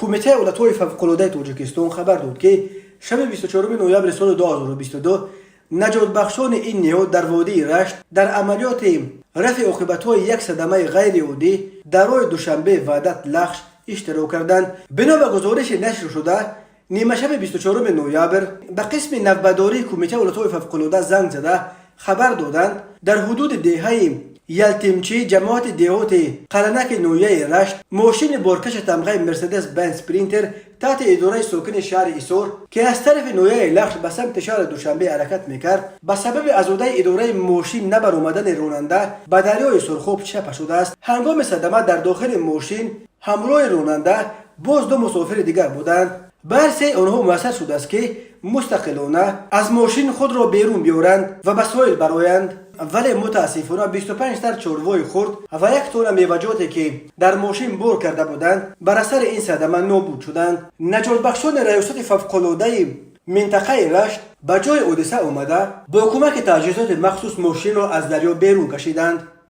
کمیته اولتوی فوق‌العاده تاجیکستان خبر داد که شب 24 نوامبر سال 2022 نجات بخشان این نهاد در وادی رشت در عملیات رفع عاقبت‌های یک صدمه غیر عادی در روز دوشنبه وحدت لخش اشتراک کردند. بنا به گزارش نشر شده نیمه شب 24 نوامبر به قسم نوبداری کمیته اولتوی فوق‌العاده زنگ زده خبر دادند در حدود دهه یلتیمچی جماعت دهات قلنک نویه رشت ماشین بارکش تمغه مرسدس بنز پرینتر تحت اداره ساکن شهر ایسور که از طرف نویه لخش به سمت شهر دوشنبه حرکت میکرد به سبب ازوده اداره ماشین نبر آمدن راننده به دریای سرخوب چپ شده است. هنگام صدمه در داخل ماشین همراه راننده باز دو مسافر دیگر بودند. بر سه آنها موثر شده است که مستقلانه از ماشین خود را بیرون بیارند و به ساحل برآیند، ولی متاسفانه 25 تن چاروای خرد و یک تن میوه‌جاتی که در ماشین بار کرده بودند بر اثر این صدمه نابود شدند. نجات بخشان ریاست فوق‌العاده منطقه رشت به جای حادثه آمده با کمک تجهیزات مخصوص ماشین را از دریا بیرون کشیدند.